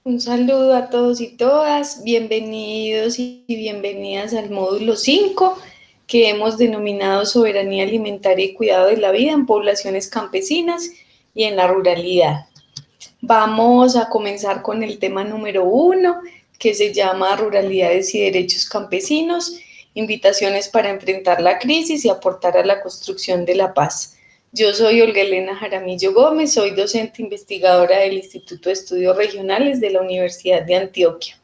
Un saludo a todos y todas, bienvenidos y bienvenidas al módulo 5 que hemos denominado Soberanía Alimentaria y Cuidado de la Vida en Poblaciones Campesinas y en la Ruralidad. Vamos a comenzar con el tema número 1, que se llama Ruralidades y Derechos Campesinos, invitaciones para enfrentar la crisis y aportar a la construcción de la paz. Yo soy Olga Elena Jaramillo Gómez, soy docente investigadora del Instituto de Estudios Regionales de la Universidad de Antioquia.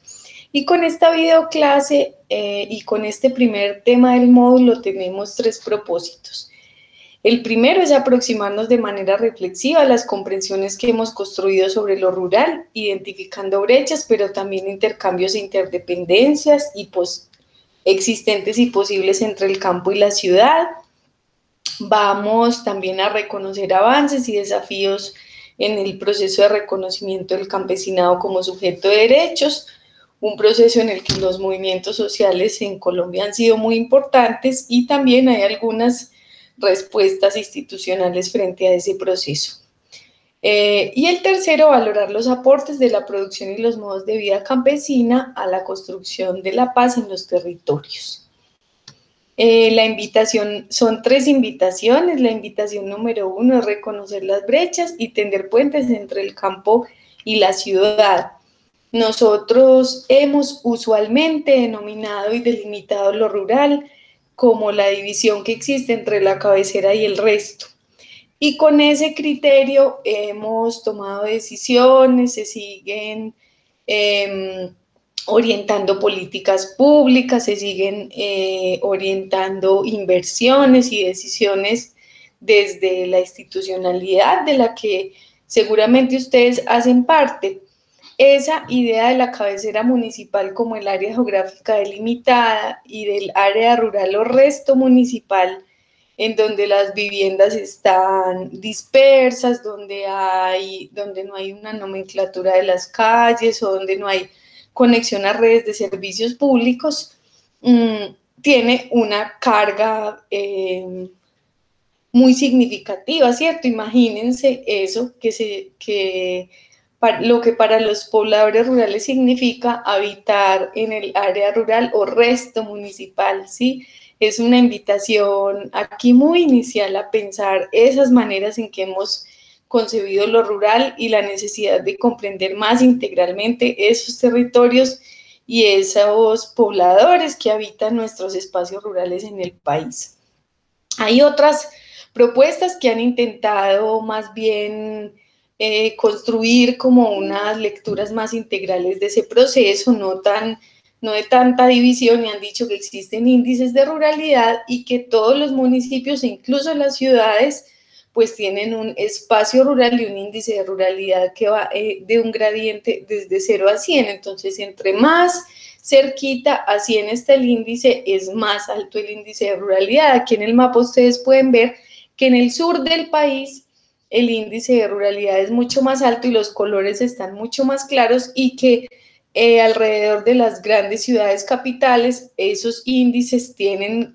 Y con esta videoclase y con este primer tema del módulo tenemos 3 propósitos. El primero es aproximarnos de manera reflexiva a las comprensiones que hemos construido sobre lo rural, identificando brechas, pero también intercambios e interdependencias existentes y posibles entre el campo y la ciudad. Vamos también a reconocer avances y desafíos en el proceso de reconocimiento del campesinado como sujeto de derechos, un proceso en el que los movimientos sociales en Colombia han sido muy importantes y también hay algunas respuestas institucionales frente a ese proceso. Y el tercero, valorar los aportes de la producción y los modos de vida campesina a la construcción de la paz en los territorios. La invitación, son 3 invitaciones. La invitación número 1 es reconocer las brechas y tender puentes entre el campo y la ciudad. Nosotros hemos usualmente denominado y delimitado lo rural como la división que existe entre la cabecera y el resto. Y con ese criterio hemos tomado decisiones, se siguen orientando políticas públicas, se siguen orientando inversiones y decisiones desde la institucionalidad de la que seguramente ustedes hacen parte. Esa idea de la cabecera municipal como el área geográfica delimitada y del área rural o resto municipal, en donde las viviendas están dispersas, donde no hay una nomenclatura de las calles o donde no hay conexión a redes de servicios públicos, tiene una carga muy significativa, ¿cierto? Imagínense eso, lo que para los pobladores rurales significa habitar en el área rural o resto municipal, ¿sí? Es una invitación aquí muy inicial a pensar esas maneras en que hemos concebido lo rural y la necesidad de comprender más integralmente esos territorios y esos pobladores que habitan nuestros espacios rurales en el país. Hay otras propuestas que han intentado más bien construir como unas lecturas más integrales de ese proceso, no de tanta división, y han dicho que existen índices de ruralidad y que todos los municipios e incluso las ciudades pues tienen un espacio rural y un índice de ruralidad que va de un gradiente desde 0 a 100, entonces entre más cerquita a 100 está el índice, es más alto el índice de ruralidad. Aquí en el mapa ustedes pueden ver que en el sur del país el índice de ruralidad es mucho más alto y los colores están mucho más claros y que alrededor de las grandes ciudades capitales esos índices tienen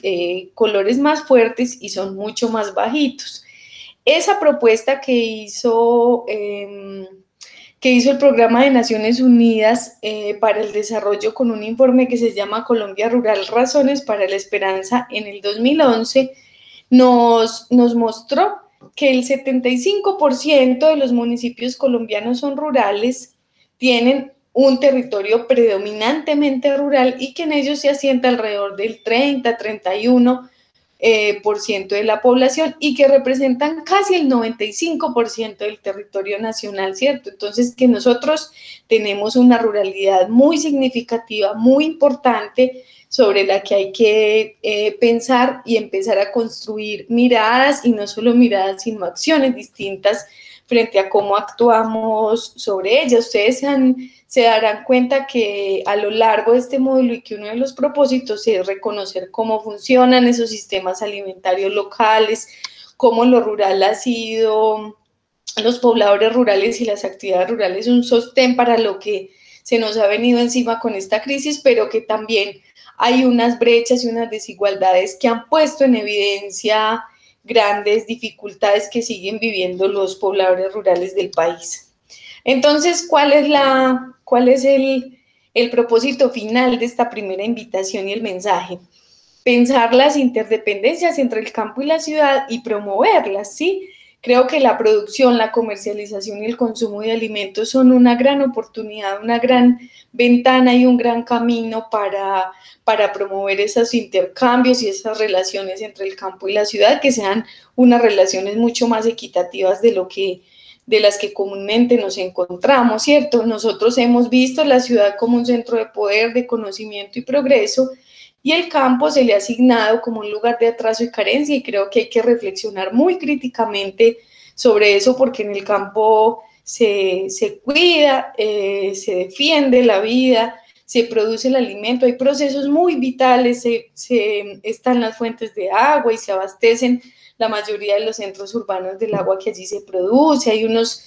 colores más fuertes y son mucho más bajitos. Esa propuesta que hizo el Programa de Naciones Unidas para el Desarrollo con un informe que se llama Colombia Rural, Razones para la Esperanza en el 2011, nos mostró que el 75% de los municipios colombianos son rurales, tienen un territorio predominantemente rural y que en ellos se asienta alrededor del 30-31% de la población y que representan casi el 95% del territorio nacional, ¿cierto? Entonces, que nosotros tenemos una ruralidad muy significativa, muy importante, sobre la que hay que pensar y empezar a construir miradas, y no solo miradas, sino acciones distintas frente a cómo actuamos sobre ella. Ustedes se darán cuenta que a lo largo de este módulo y que uno de los propósitos es reconocer cómo funcionan esos sistemas alimentarios locales, cómo lo rural ha sido, los pobladores rurales y las actividades rurales, un sostén para lo que se nos ha venido encima con esta crisis, pero que también hay unas brechas y unas desigualdades que han puesto en evidencia grandes dificultades que siguen viviendo los pobladores rurales del país. Entonces, ¿cuál es el propósito final de esta primera invitación y el mensaje? Pensar las interdependencias entre el campo y la ciudad y promoverlas, ¿sí? Creo que la producción, la comercialización y el consumo de alimentos son una gran oportunidad, una gran ventana y un gran camino para promover esos intercambios y esas relaciones entre el campo y la ciudad, que sean unas relaciones mucho más equitativas de las que comúnmente nos encontramos, ¿cierto? Nosotros hemos visto la ciudad como un centro de poder, de conocimiento y progreso, y el campo se le ha asignado como un lugar de atraso y carencia, y creo que hay que reflexionar muy críticamente sobre eso, porque en el campo se cuida, se defiende la vida, se produce el alimento, hay procesos muy vitales, están las fuentes de agua y se abastecen la mayoría de los centros urbanos del agua que allí se produce, hay unos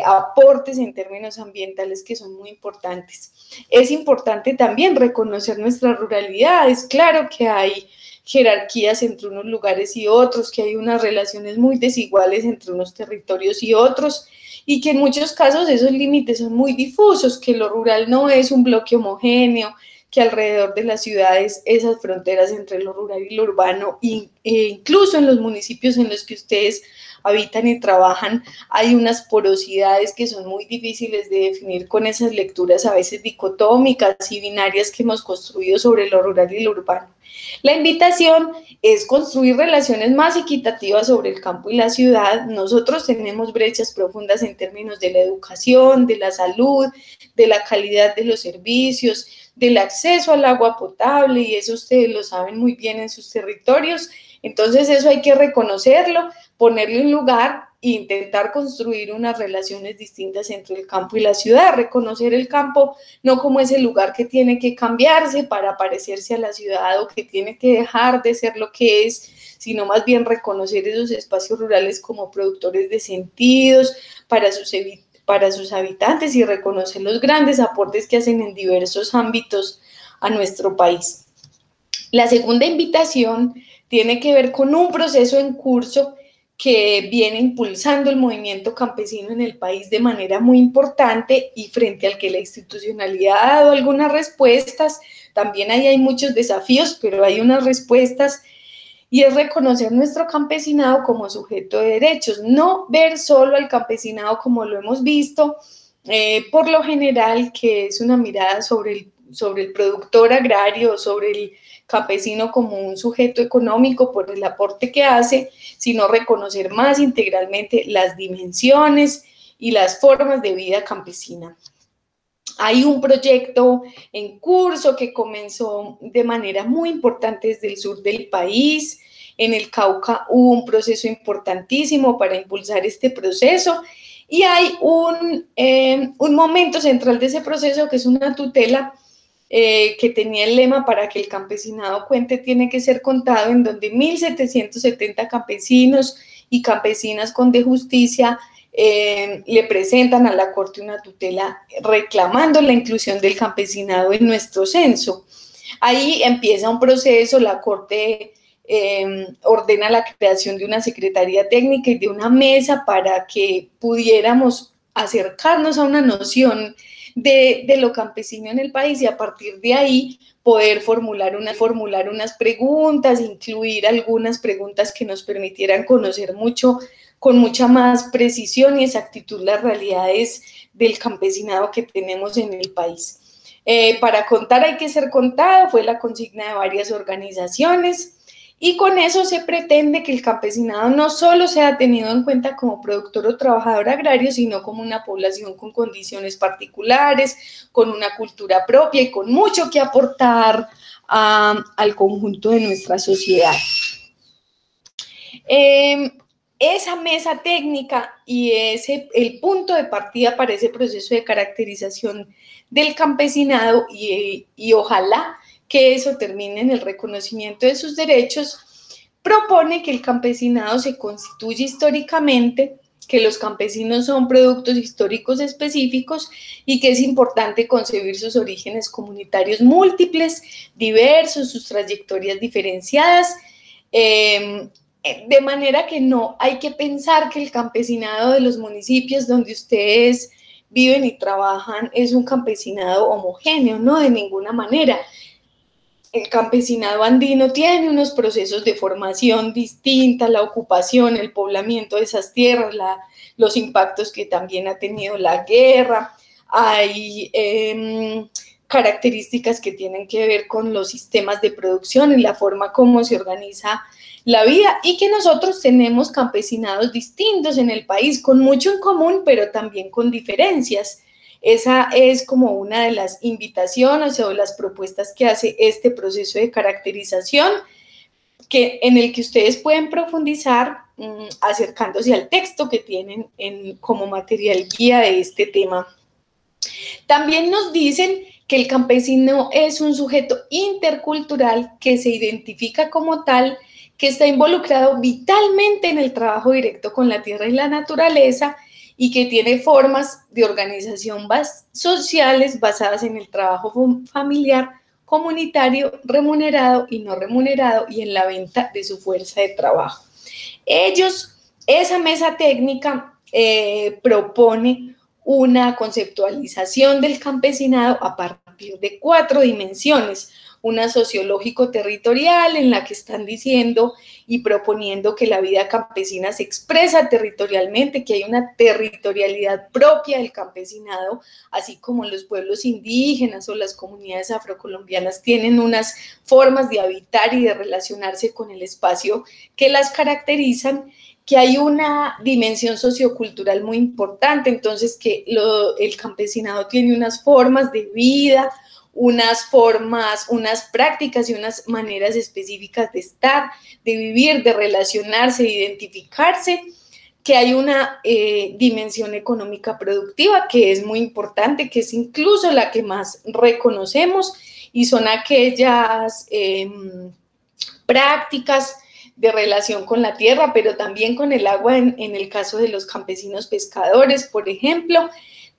aportes en términos ambientales que son muy importantes. Es importante también reconocer nuestra ruralidad. Es claro que hay jerarquías entre unos lugares y otros, que hay unas relaciones muy desiguales entre unos territorios y otros, y que en muchos casos esos límites son muy difusos, que lo rural no es un bloque homogéneo, que alrededor de las ciudades esas fronteras entre lo rural y lo urbano, e incluso en los municipios en los que ustedes habitan y trabajan, hay unas porosidades que son muy difíciles de definir con esas lecturas a veces dicotómicas y binarias que hemos construido sobre lo rural y lo urbano. La invitación es construir relaciones más equitativas sobre el campo y la ciudad. Nosotros tenemos brechas profundas en términos de la educación, de la salud, de la calidad de los servicios, del acceso al agua potable, y eso ustedes lo saben muy bien en sus territorios. Entonces eso hay que reconocerlo, ponerle un lugar e intentar construir unas relaciones distintas entre el campo y la ciudad, reconocer el campo no como ese lugar que tiene que cambiarse para parecerse a la ciudad o que tiene que dejar de ser lo que es, sino más bien reconocer esos espacios rurales como productores de sentidos para sus habitantes y reconocer los grandes aportes que hacen en diversos ámbitos a nuestro país. La segunda invitación tiene que ver con un proceso en curso que viene impulsando el movimiento campesino en el país de manera muy importante y frente al que la institucionalidad ha dado algunas respuestas. También ahí hay muchos desafíos, pero hay unas respuestas, y es reconocer nuestro campesinado como sujeto de derechos, no ver solo al campesinado como lo hemos visto, por lo general, que es una mirada sobre el productor agrario, sobre el campesino como un sujeto económico por el aporte que hace, sino reconocer más integralmente las dimensiones y las formas de vida campesina. Hay un proyecto en curso que comenzó de manera muy importante desde el sur del país. En el Cauca hubo un proceso importantísimo para impulsar este proceso, y hay un momento central de ese proceso que es una tutela que tenía el lema para que el campesinado cuente tiene que ser contado, en donde 1.770 campesinos y campesinas con de justicia le presentan a la Corte una tutela reclamando la inclusión del campesinado en nuestro censo. Ahí empieza un proceso, la Corte ordena la creación de una secretaría técnica y de una mesa para que pudiéramos acercarnos a una noción de lo campesino en el país, y a partir de ahí poder formular unas preguntas, incluir algunas preguntas que nos permitieran conocer con mucha más precisión y exactitud las realidades del campesinado que tenemos en el país. Para contar hay que ser contado, fue la consigna de varias organizaciones, y con eso se pretende que el campesinado no solo sea tenido en cuenta como productor o trabajador agrario, sino como una población con condiciones particulares, con una cultura propia y con mucho que aportar al conjunto de nuestra sociedad. Esa mesa técnica y el punto de partida para ese proceso de caracterización del campesinado, y ojalá que eso termine en el reconocimiento de sus derechos, propone que el campesinado se constituye históricamente, que los campesinos son productos históricos específicos y que es importante concebir sus orígenes comunitarios múltiples, diversos, sus trayectorias diferenciadas, De manera que no hay que pensar que el campesinado de los municipios donde ustedes viven y trabajan es un campesinado homogéneo, no, de ninguna manera. El campesinado andino tiene unos procesos de formación distinta, la ocupación, el poblamiento de esas tierras, los impactos que también ha tenido la guerra, hay características que tienen que ver con los sistemas de producción y la forma como se organiza la vida, y que nosotros tenemos campesinados distintos en el país, con mucho en común, pero también con diferencias. Esa es como una de las invitaciones o las propuestas que hace este proceso de caracterización, en el que ustedes pueden profundizar acercándose al texto que tienen como material guía de este tema. También nos dicen que el campesino es un sujeto intercultural que se identifica como tal, que está involucrado vitalmente en el trabajo directo con la tierra y la naturaleza, y que tiene formas de organización sociales basadas en el trabajo familiar, comunitario, remunerado y no remunerado, y en la venta de su fuerza de trabajo. Esa mesa técnica propone una conceptualización del campesinado a partir de 4 dimensiones: una sociológico-territorial, en la que están diciendo y proponiendo que la vida campesina se expresa territorialmente, que hay una territorialidad propia del campesinado, así como los pueblos indígenas o las comunidades afrocolombianas tienen unas formas de habitar y de relacionarse con el espacio que las caracterizan, que hay una dimensión sociocultural muy importante, entonces que el campesinado tiene unas formas de vida, unas formas, unas prácticas y unas maneras específicas de estar, de vivir, de relacionarse, de identificarse, que hay una dimensión económica productiva que es muy importante, que es incluso la que más reconocemos, y son aquellas prácticas de relación con la tierra, pero también con el agua en el caso de los campesinos pescadores, por ejemplo,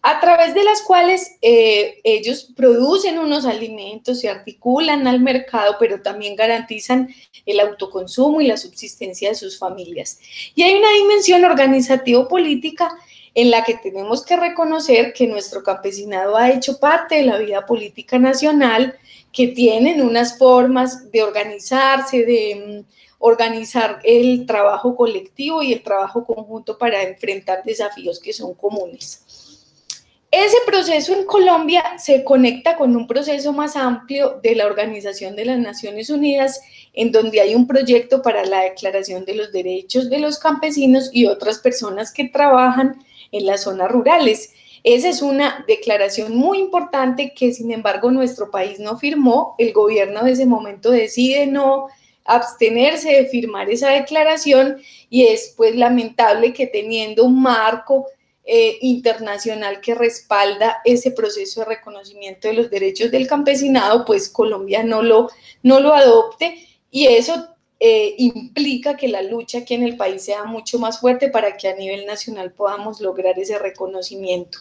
a través de las cuales ellos producen unos alimentos, se articulan al mercado, pero también garantizan el autoconsumo y la subsistencia de sus familias. Y hay una dimensión organizativo-política en la que tenemos que reconocer que nuestro campesinado ha hecho parte de la vida política nacional, que tienen unas formas de organizarse, de organizar el trabajo colectivo y el trabajo conjunto para enfrentar desafíos que son comunes. Ese proceso en Colombia se conecta con un proceso más amplio de la Organización de las Naciones Unidas, en donde hay un proyecto para la Declaración de los Derechos de los Campesinos y otras personas que trabajan en las zonas rurales. Esa es una declaración muy importante que, sin embargo, nuestro país no firmó. El gobierno de ese momento decide no abstenerse de firmar esa declaración, y es pues lamentable que, teniendo un marco internacional que respalda ese proceso de reconocimiento de los derechos del campesinado, pues Colombia no lo adopte, y eso implica que la lucha aquí en el país sea mucho más fuerte para que a nivel nacional podamos lograr ese reconocimiento.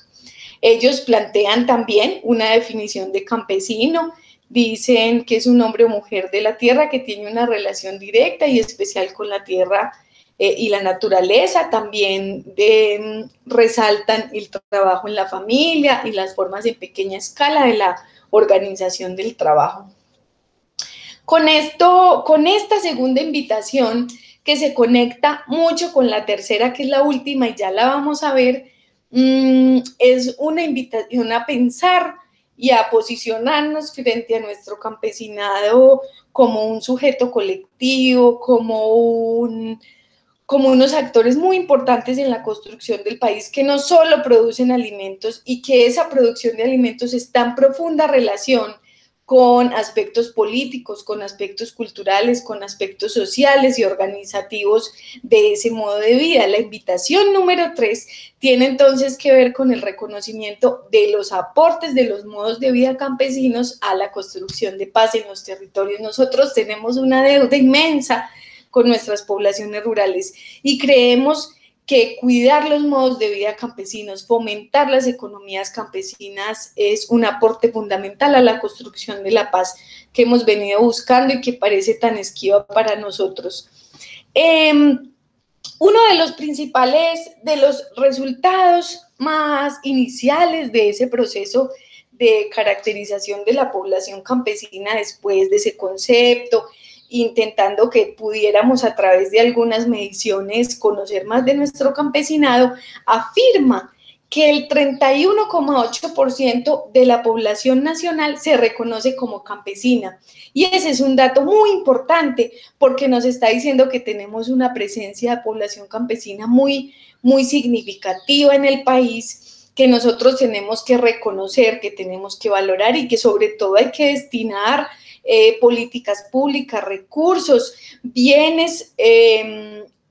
Ellos plantean también una definición de campesino. Dicen que es un hombre o mujer de la tierra que tiene una relación directa y especial con la tierra y la naturaleza. También resaltan el trabajo en la familia y las formas en pequeña escala de la organización del trabajo. Con esta segunda invitación, que se conecta mucho con la tercera, que es la última y ya la vamos a ver, es una invitación a pensar y a posicionarnos frente a nuestro campesinado como un sujeto colectivo, como unos actores muy importantes en la construcción del país, que no solo producen alimentos, y que esa producción de alimentos está en profunda relación con aspectos políticos, con aspectos culturales, con aspectos sociales y organizativos de ese modo de vida. La invitación número 3 tiene entonces que ver con el reconocimiento de los aportes de los modos de vida campesinos a la construcción de paz en los territorios. Nosotros tenemos una deuda inmensa con nuestras poblaciones rurales, y creemos que cuidar los modos de vida campesinos, fomentar las economías campesinas, es un aporte fundamental a la construcción de la paz que hemos venido buscando y que parece tan esquiva para nosotros. Uno de los principales, de los resultados más iniciales de ese proceso de caracterización de la población campesina después de ese concepto, intentando que pudiéramos a través de algunas mediciones conocer más de nuestro campesinado, afirma que el 31,8% de la población nacional se reconoce como campesina. Y ese es un dato muy importante porque nos está diciendo que tenemos una presencia de población campesina muy, muy significativa en el país, que nosotros tenemos que reconocer, que tenemos que valorar y que sobre todo hay que destinar políticas públicas, recursos, bienes,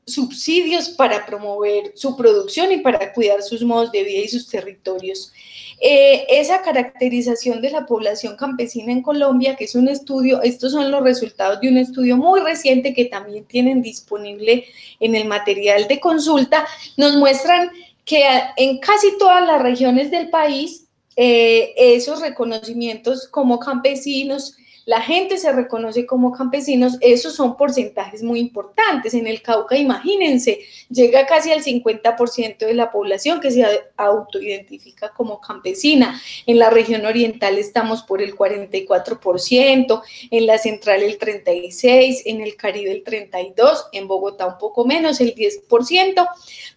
subsidios para promover su producción y para cuidar sus modos de vida y sus territorios. Esa caracterización de la población campesina en Colombia, que es un estudio, estos son los resultados de un estudio muy reciente que también tienen disponible en el material de consulta, nos muestran que en casi todas las regiones del país esos reconocimientos como campesinos, la gente se reconoce como campesinos, esos son porcentajes muy importantes. En el Cauca, imagínense, llega casi al 50% de la población que se autoidentifica como campesina. En la región oriental estamos por el 44%, en la central el 36%, en el Caribe el 32%, en Bogotá un poco menos, el 10%,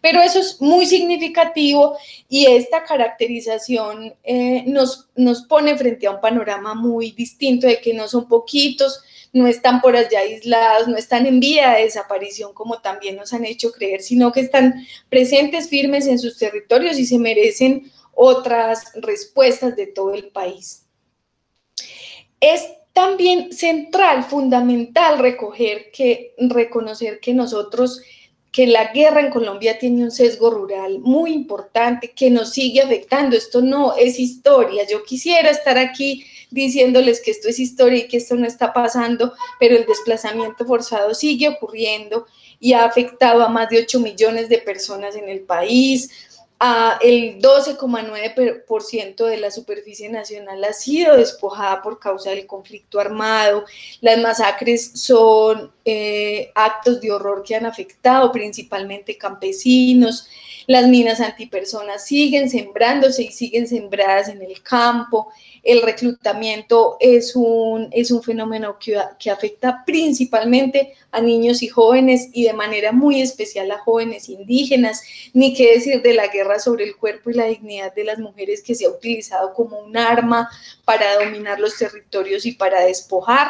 pero eso es muy significativo y esta caracterización nos pone frente a un panorama muy distinto de que no son poquitos, no están por allá aislados, no están en vía de desaparición como también nos han hecho creer, sino que están presentes, firmes en sus territorios y se merecen otras respuestas de todo el país. Es también central, fundamental reconocer que nosotros, que la guerra en Colombia tiene un sesgo rural muy importante que nos sigue afectando. Esto no es historia. Yo quisiera estar aquí diciéndoles que esto es historia y que esto no está pasando, pero el desplazamiento forzado sigue ocurriendo y ha afectado a más de 8 millones de personas en el país. El 12,9% de la superficie nacional ha sido despojada por causa del conflicto armado. Las masacres son actos de horror que han afectado principalmente campesinos. Las minas antipersonas siguen sembrándose y siguen sembradas en el campo. El reclutamiento es un fenómeno que afecta principalmente a niños y jóvenes y de manera muy especial a jóvenes indígenas, ni qué decir de la guerra sobre el cuerpo y la dignidad de las mujeres que se ha utilizado como un arma para dominar los territorios y para despojar,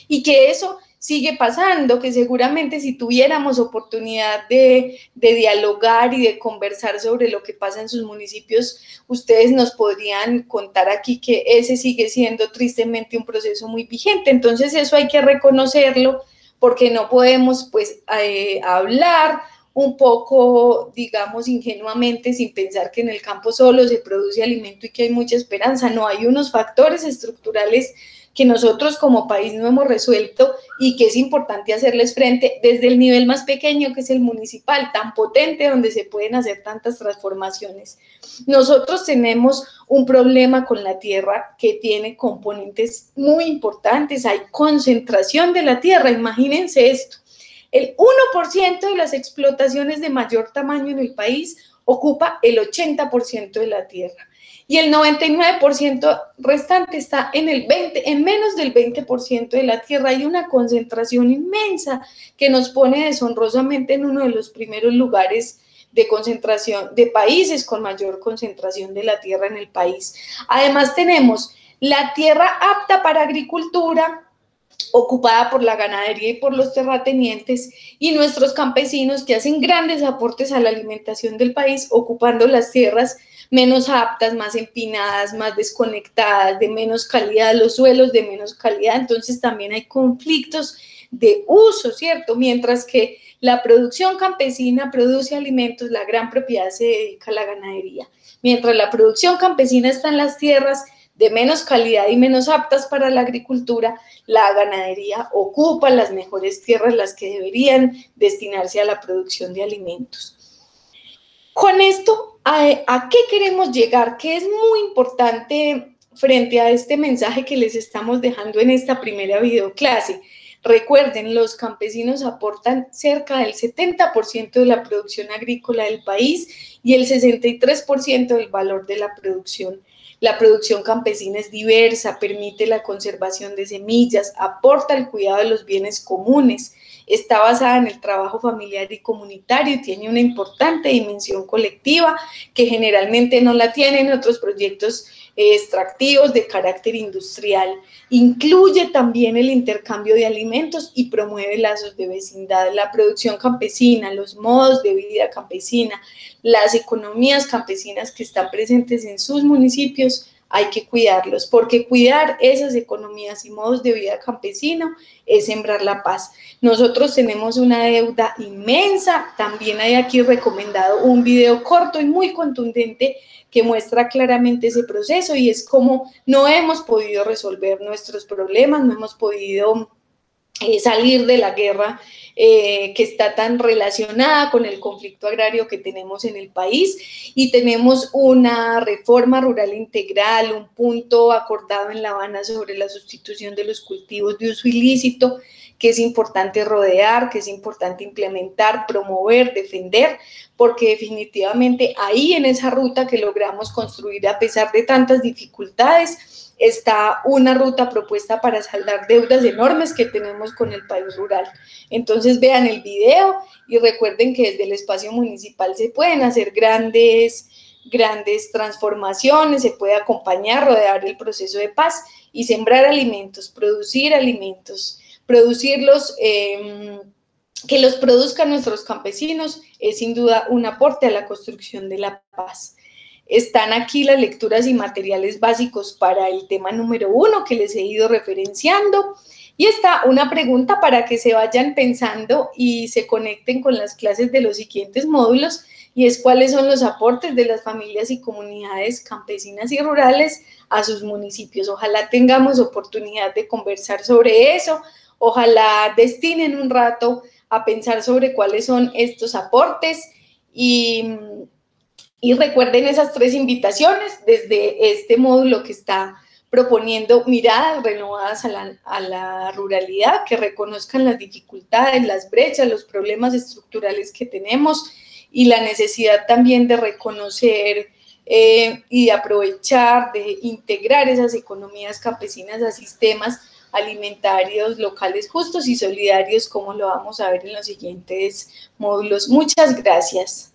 y que eso sigue pasando, que seguramente si tuviéramos oportunidad de dialogar y de conversar sobre lo que pasa en sus municipios, ustedes nos podrían contar aquí que ese sigue siendo tristemente un proceso muy vigente. Entonces eso hay que reconocerlo porque no podemos pues hablar un poco, digamos, ingenuamente sin pensar que en el campo solo se produce alimento y que hay mucha esperanza. No, hay unos factores estructurales que nosotros como país no hemos resuelto y que es importante hacerles frente desde el nivel más pequeño, que es el municipal, tan potente, donde se pueden hacer tantas transformaciones. Nosotros tenemos un problema con la tierra que tiene componentes muy importantes, hay concentración de la tierra, imagínense esto. El 1% de las explotaciones de mayor tamaño en el país ocupa el 80% de la tierra. Y el 99% restante está en menos del 20% de la tierra. Hay una concentración inmensa que nos pone deshonrosamente en uno de los primeros lugares de concentración de países con mayor concentración de la tierra en el país. Además tenemos la tierra apta para agricultura, ocupada por la ganadería y por los terratenientes, y nuestros campesinos que hacen grandes aportes a la alimentación del país, ocupando las tierras menos aptas, más empinadas, más desconectadas, de menos calidad, los suelos de menos calidad. Entonces también hay conflictos de uso, ¿cierto? Mientras que la producción campesina produce alimentos, la gran propiedad se dedica a la ganadería. Mientras la producción campesina está en las tierras de menos calidad y menos aptas para la agricultura, la ganadería ocupa las mejores tierras, las que deberían destinarse a la producción de alimentos. Con esto, ¿a qué queremos llegar? Que es muy importante frente a este mensaje que les estamos dejando en esta primera videoclase. Recuerden, los campesinos aportan cerca del 70% de la producción agrícola del país y el 63% del valor de la producción. La producción campesina es diversa, permite la conservación de semillas, aporta el cuidado de los bienes comunes, está basada en el trabajo familiar y comunitario y tiene una importante dimensión colectiva que generalmente no la tienen otros proyectos extractivos de carácter industrial. Incluye también el intercambio de alimentos y promueve lazos de vecindad. La producción campesina, los modos de vida campesina, las economías campesinas que están presentes en sus municipios, hay que cuidarlos, porque cuidar esas economías y modos de vida campesino es sembrar la paz. Nosotros tenemos una deuda inmensa, también hay aquí recomendado un video corto y muy contundente que muestra claramente ese proceso y es como no hemos podido resolver nuestros problemas, no hemos podido salir de la guerra que está tan relacionada con el conflicto agrario que tenemos en el país y tenemos una reforma rural integral, un punto acordado en La Habana sobre la sustitución de los cultivos de uso ilícito, que es importante rodear, que es importante implementar, promover, defender, porque definitivamente ahí en esa ruta que logramos construir a pesar de tantas dificultades, está una ruta propuesta para saldar deudas enormes que tenemos con el país rural. Entonces vean el video y recuerden que desde el espacio municipal se pueden hacer grandes transformaciones, se puede acompañar, rodear el proceso de paz y sembrar alimentos, producirlos, que los produzcan nuestros campesinos, es sin duda un aporte a la construcción de la paz. Están aquí las lecturas y materiales básicos para el tema número 1 que les he ido referenciando. Y está una pregunta para que se vayan pensando y se conecten con las clases de los siguientes módulos, y es cuáles son los aportes de las familias y comunidades campesinas y rurales a sus municipios. Ojalá tengamos oportunidad de conversar sobre eso, ojalá destinen un rato a pensar sobre cuáles son estos aportes y recuerden esas 3 invitaciones desde este módulo que está proponiendo miradas renovadas a la ruralidad, que reconozcan las dificultades, las brechas, los problemas estructurales que tenemos y la necesidad también de reconocer y de aprovechar, de integrar esas economías campesinas a sistemas alimentarios locales justos y solidarios, como lo vamos a ver en los siguientes módulos. Muchas gracias.